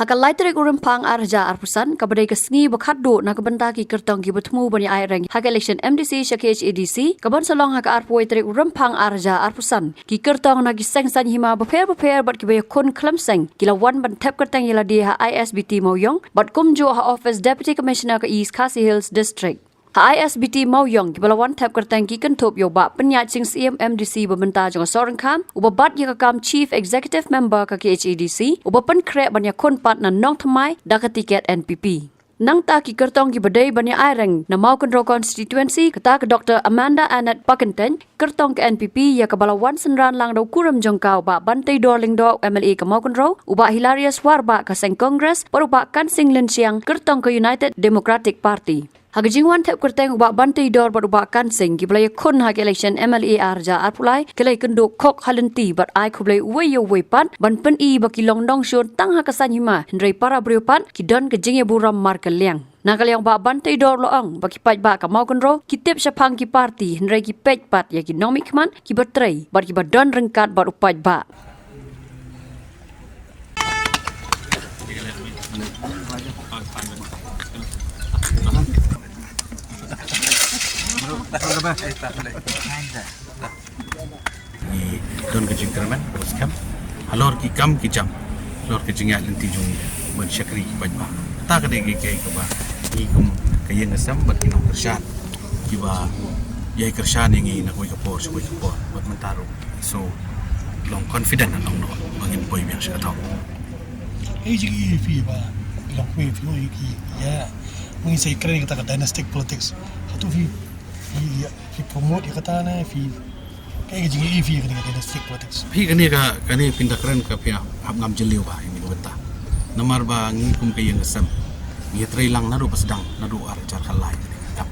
Haka laitrik urimpang arja arpusan kabadai kesngi bakaddo na kabenta ki kertong ki bertemu bani aireng haka election MDC syaki HADC kaban salong haka arpoi trik urimpang arja arpusan ki kertong na ki sengsan hima beper bat ki bay kun klemseng ki lawan ban tap kerteng yala di ha ISBT Mauyong bat kumjo ha office deputy commissioner ka East Khasi Hills district. Ha ISBT Mauyong ki balawan tap kerteng ki kentop yo ba penyat sing CM MDC bebenta jong sorang kam uba bat ya kam chief executive member ka HADC uba pen krek banya kon pat na nong thamai da ka tiket NPP. Nang ta ki kertong ki badai banya aireng na mau kontrol constituency kata ke Dr. Amanda Annette Pakenten kertong ke NPP ya ke balawan senran lang do kuram jongkau ba bantai dorling do MLA ke mau kontrol uba Hilarious Warba ke seng Congress peruba kan sing len siang kertong ke United Democratic Party. Hagajingwan tep kerteng ubak bantai dor berubak kansing giblay kun hag election MLA arja arpulai kelai kenduk kok halenti bat ai kublay wayo wepan ban pen I baki longdong syun tang hakasan hima hendrai para beriupan kidon kejingnya buram markeliang. Nakal yang bak bantai dor loong baki paj bak ka mau kenro kitip syapang ki parti hendrai ki pej pat ya ki nomik man ki bertrai bat ki badon rengkat bat upaj bak. Don kejing kerman berskam halor ki kam ki jam halor kejing ya lenti jung ban syakri bajba ta ka de ke ba ki kum kayeng asam bat kinong kershan ki ba yai kershan ingi na koi kapor bat mentaro so long confident na long no bangin boy biang syatau AGE fi ba long way fi ki ya mungkin saya keren kata dynastic politics satu fi promote kata na fi kayak gini fi kena dynastic politics fi kani pindah keren ka fi hab ngam jeliu ba ini benta namar ba ngi kum kayeng asam ngi trai lang naru pasdang naru ar jar khalai tap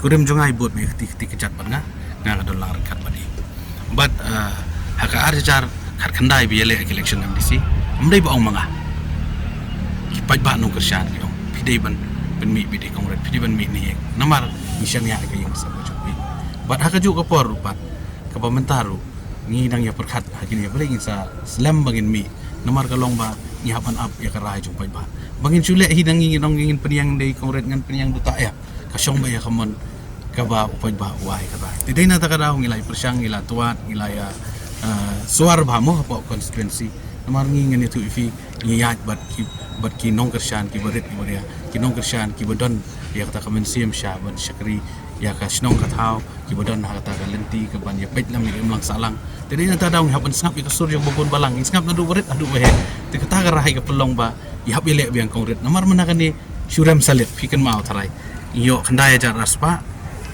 kurim jungai bot me ti kejat ban nga ka dolar kat badi but haka ar jar khat khandai bi election MDC amdai ba ong manga ki paj ba no kersyan ki ong fi dei ban pen mi bi de kongret fi ban mi ni namar mission ya kayeng asam jopi but haka ju ka por rupat ka pamentaru ngi nang ya perkhat hakini ya paling sa slam bangin mi nomor kalong ba ni hapan up ya karai jumpai ba bangin sule hidang ngin peniang dei kongret ngan peniang duta ya kasyong ba ya kamon ka ba upaj ba wai karai tidai na ta kada ngilai persyang ngila tuat ngilaya suar ba mo po constituency nomor ngin itu ifi ngiyat bat ki nong kersyan ki barit ki baria ki nong kersyan ki bodon ya kata kamen sim sya ban syakri ya ka snong kathau ki bodon ha kata lenti ke ban ya pet lam ni lang salang tadi na tadaw hapan ngap ka sur yung bubon balang ngap na du barit adu we ti kata ka rahay ka pelong ba ihap ile biang kongret namar menakan ni syuram salit fikan mau tarai iyo khandaya jar raspa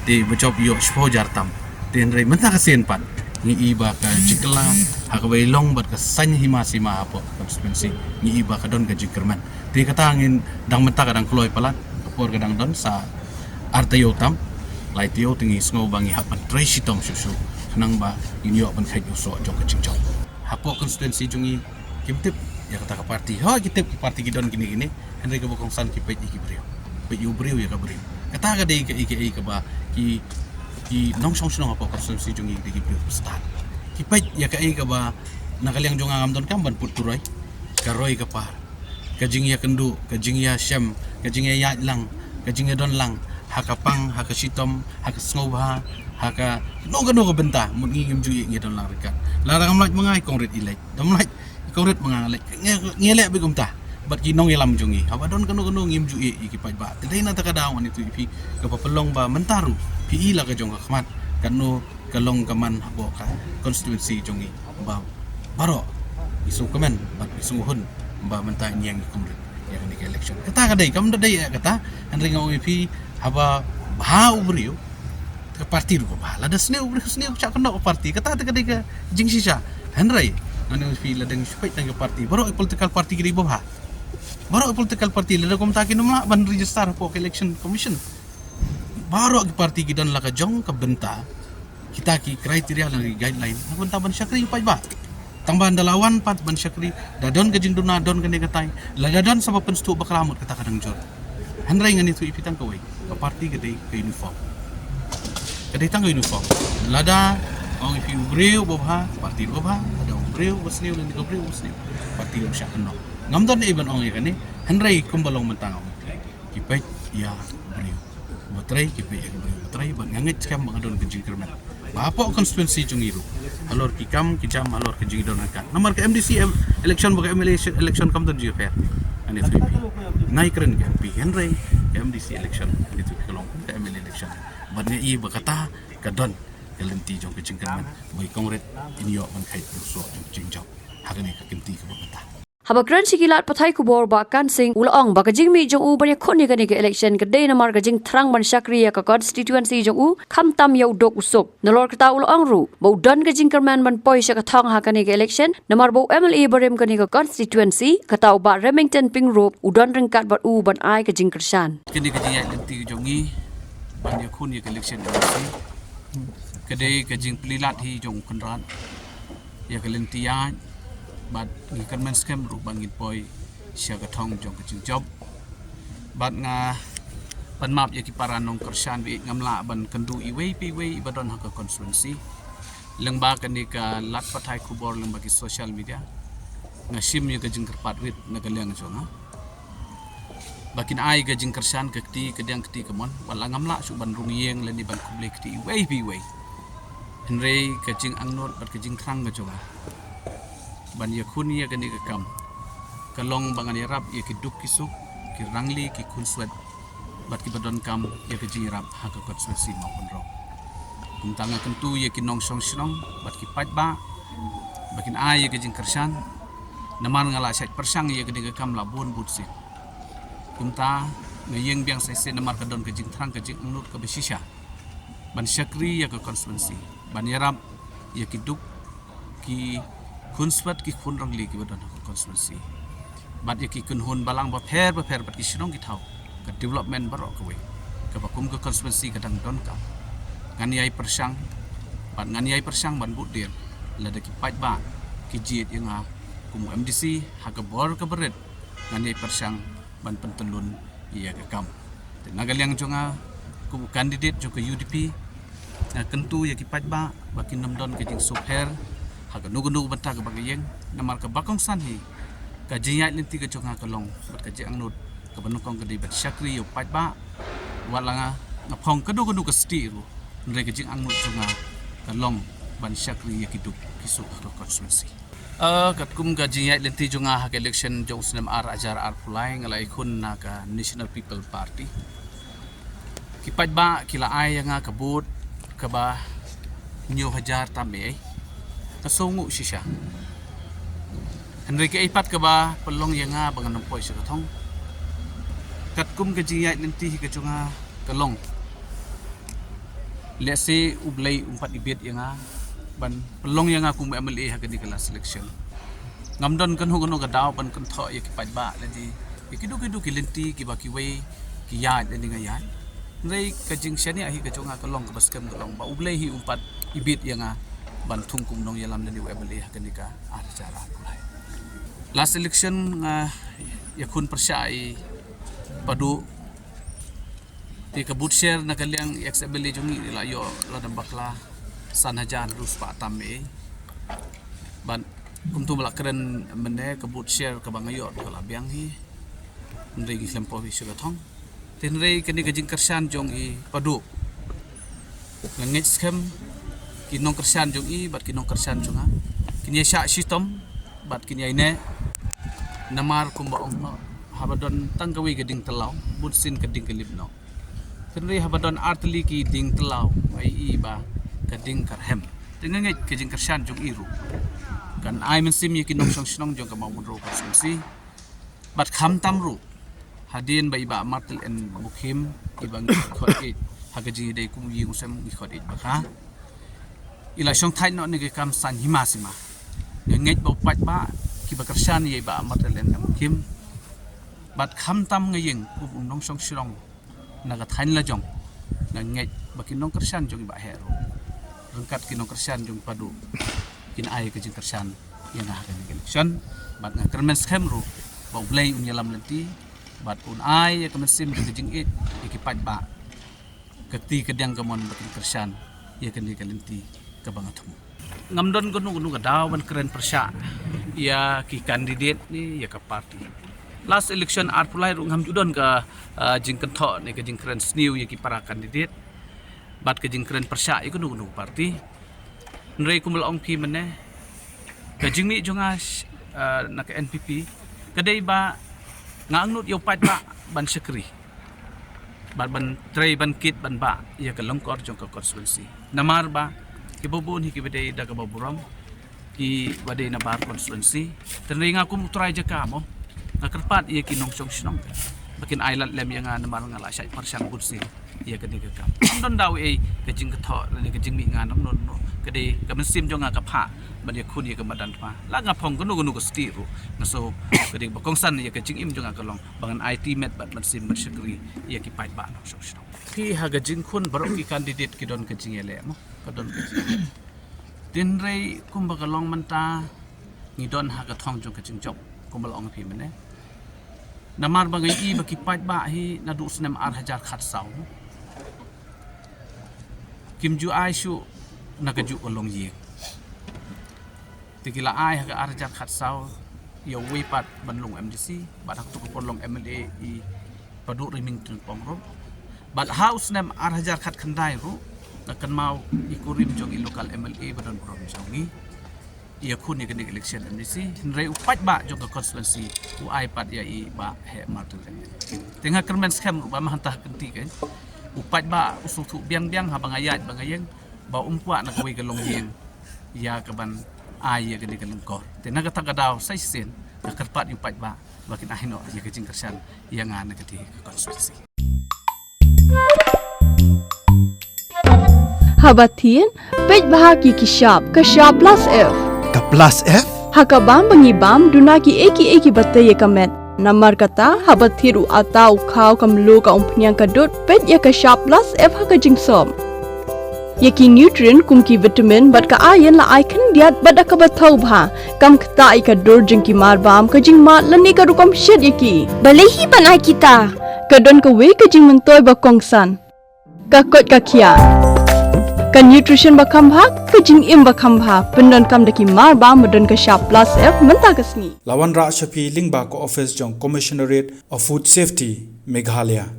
ti bejob iyo spo jar tam tin rai menta ka sen pat ni iba ka jikla ha ka bailong bat ka sanya hima apo konstituensi ni iba ka don ka jikerman ti kata angin dang menta ka dang kloy palat por ka dang don sa artayo tam lai tio tingi sngo bangi hapan tracy tom susu nang ba inyo ban khai so jong kaching jong hapo constituency jungi kimtip ya kata ka parti ha kitip ki parti gidon gini henry ka bokong san ki pej ki brio ya ka brio kata ka dei ka ka ba ki nong song hapo constituency jungi di brio start ki pej ya ka ba nakaliang jong angam don kam ban puturai karoy ka par kajing ya kendu kajing ya syam kajing ya lang kajing ya don lang hakapang hakasitom hakasngobha haka no benta mun ngim ju ngi don lang rekat larang amlaj mangai kongret ilai damlaj kongret mangalai ngele be gumta bat ki nong yelam jungi haba don kano ngim ju ki paj ba tedai na takadaw ani tu ipi ka papelong ba mentaru pi ila ka jong khmat kanu kalong kaman habo ka constituency jungi ba baro isu kamen bat isu hun ba menta nyang kongret ya ni election kata kadai kam dai kata henry ngau ipi haba bau beriu ke parti ru ba la da sneu cak kena ke parti kata kadai ke jing sisa henry anu fi la deng spek tang ke parti baru political party giri ba baru political party la kom takin ma ban register po election commission baru ke parti gidan la ka jong ka benta kita ki kriteria la guideline nakon taban syakri pa ba tambahan dalawan pat ban syakri dadon ke jinduna don ke negatai la dadon sabab penstu bakramut kata kadang jor handrai ngan itu ipitang kawai ke parti gede ke uniform kadai tang uniform lada ong ifi breu bobha parti bobha ada breu wasniu dan breu wasniu parti syak no ngamdan iban ong yakani henry kumbalong mentang kipet ya beriu batrai kipet ya beriu batrai ban ngangit kam bangadon kejing kerman bapo konstituensi jungiru alor kikam kijam alor kejing don akan nomor ke MDC election bukan election kam dan fair ani tu nai keren ke pi henry ke MDC election itu kelong ke ML election bannya i berkata kadon kelenti jong kejing kerman bagi kongret inyo man kait so jing jong hagani ka kenti ke berkata Habakran sikilat pathai kubor bakan sing ulaong bakajing mi jong u bani khoni gani ke election ke day namar gajing thrang ban syakriya ka constituency jong u kham tam yau dok usuk nolor kata ulaong ru bo dan gajing kerman ban poi sya ka thang ha gani ke election namar bo MLA barem gani ka constituency kata ba Remington Pingrop udan rengkat bat u ban ai gajing kersan kini kejing lenti jongi ban ya khoni ke election kedai kejing pelilat hi jong kenran ya kelenti ya bat ngikan men scam ru bangin poi sia ka thong jong kejing job bat nga pan map ya ki paranong kersan bi ngamla ban kendu iwei pi wei badon ha ka constituency lengba kan ni ka lat pathai kubor lengba ki social media nga sim ya kejing kerpat wit na kaleng jonga bakin ai kejing kersan kekti kedang keti kemon wala ngamla su ban rumieng leni ban kuble keti iwei pi wei henry kejing angnot bat kejing krang ka jonga ban ya khuni ya gani kam kalong bangan yarap ya kiduk kisuk ki rangli ki kunswet bat ki badon kam ya ke jirap ha ka kot swesi maupun ro kum tanga kentu ya ki nong song snong bat ki pat ba bakin ai ya ke jing kersan namar ngala sait persang ya gani kam labun butsi kum ta ngayeng biang sese namar kadon ke jing thrang ke jing nut ke besisha ban syakri ya ke konstituensi ban yarap ya kiduk ki kunswat ki khun rangli ki badon ha konstituensi bat ya ki kun hun balang ba pher bat ki sinong ki thau ke development barok ke we ke bakum ke konstituensi kadang don ka nganiai persang ban budil lada ki pat ba ki jit yang ha kum MDC ha ke bor ke beret nganiai persang ban pentelun iya ke kam tenaga yang jonga ku kandidat jo ke UDP na kentu ya ki pat ba bakin nam don ke jing supher ha ke nugu banta ke bagayeng namar ke bakong sanhi ka jinyat linti ke jonga kalong bat ka jang nut ke benukong ke dibat syakri yo pat ba walanga ngapong kedu ke sti ru ndre ke jing angut jonga kalong ban syakri ya kiduk kisuk ke konstituensi kat kum ka jinyat linti jonga ha ke election jong snam ar ajar ar pulai ngalai khun na ka National People Party ki pat ba kila ai nga kabut ka ba nyo hajar tambe kasungu sisya Henry ke ipat ke ba pelong yang nga bangan poy sa katong kat kum ke jiyai nanti ke junga kalong lese ublay umpat ibit yang nga ban pelong yang nga kum MLA ha kadi kala selection ngamdon kan hugono ka daw ban kan tho ya kipat ba ladi ikidu kilinti ki ba ki way ki ya ladi nga yan Henry ke jing syani ahi ke junga kalong ke baskem kalong ba ublay hi umpat ibit yang nga ban thungkum nong yalam ladi MLA ha kadi ka acara kulai last election yakun persyai padu ti kabut share na kaliang XBL jungi layo ladam bakla sanajan rus pa tamme ban kumtu balakren mene kabut share ka bangayo kala biang hi ndre gi klempo hi suga thong tenre kani gajing kersan jong i padu langit scam kinong kersan jong i bat kinong kersan junga kini sya system bat kini ine namar kumbaong no habadon tangkawi gading telaw butsin kading kelibno kenri habadon artli ki ding telaw ai iba kading karhem tengangai kejing kersan jong iru kan ai mensim yaki nong song jong ka mamun ro konstitusi bat kham tamru hadin ba iba martel en mukhim ibang khot it hagaji dei kum yi usam khot it bakha ila song thai no ni kam san himasima ngai ba pat ba ki bakarsan ye ba martelen kim bat kham tam ngayeng ku nong song sirong naga thain la jong ngai bakin nong kersan jong ba hero rengkat ki nong kersan jong padu kin ai ke jing kersan yang ha kan election bat nga kermen scam ru ba blay unyalam lenti bat un ai ya kemesim ke jing it ki pat ba keti kedang kamon bakin kersan ya kan lenti ka bangatmu ngamdon gunu ka dawan keren persya ya ki kandidat ni ya ka parti last election art pulai ngam judon ka jing kentho ni ka jing keren sniu ya ki para kandidat bat ka jing keren persya iku gunu parti nrei kumul ong pi mene ka jing ni jonga nak NPP kadai ba ngang nut yo pat ba ban sekri ban tray ban kit ban ba ya ka longkor jong ka konstituensi namar ba ki bobon hi ki bedai da ka baburam ki badai na bar konstituensi tenri nga kum utray ja ka mo nakarpat ya ki nong song snong bakin island lem yang namar nga la sai parsan bursi ya ka diga kam don daw e ka jing ka tho ni ka jing mi nga nom non kadai ka mesim jong nga ka pha ban ya khun ya ka madan pa la nga phong gunu ka stiru ngaso kadai ba kongsan ya ka jing im jong nga ka long bangan IT met bat mesim bersekri ya ki pait ba no song snong ki ha ga jing khun barok ki kandidat ki don ka jing ele mo ka don ka jing tin rei kum ba ka long manta ngi don ha ka thong jong ka jing job kum ba long pi mene namar ba ngai i ba ki pait ba hi na du snem ar hajar khat saw kim ju ai shu na ka ju long ye tikila ai ha ka ar hajar khat saw yo wi pat ban long MDC ba hak tu ko long MLA i padu riming tun pong ro bat house nem ar hajar khat khandai ro na kan mau ikurim jong i local MLA badan prom jongi ia khun ni kan election MDC rei upat ba jong ka constituency u ai pat ya i ba he martu tengah kermen scam ba mahantah kenti kan upat ba usutu biang-biang ha bangayat bangayeng ba umpwa na kawai galong yeng ya kaban ai ya gani galong kor tengah kata kadaw sai sen na karpat upat ba bakin ahino ya kajing kersan yang ana kati constituency Habatin, pej bahagi kishap plus F. Ka plus F? Hakabam bangibam dunaki eki batte ye kamet. Namar kata habathiru atau khau kamlu ka umpnyang kadut pej ya kishap plus F haka jingsom. Yaki nutrient kumki vitamin bat ka ayen la aikan diat bat akabathau bha. Kam kata ika dur jingki marbam ka jing mat lani ka rukam shed yaki. Balehi banai kita. Kadon ka we ka jing mentoy ba kongsan. Ka kot ka kia. Ka nutrition bakam bha ka jing im bakam bha pendon kam daki mar ba modon ka sharp plus F menta kasni Lawan Ra Shafi Lingba ko office jong Commissionerate of Food Safety Meghalaya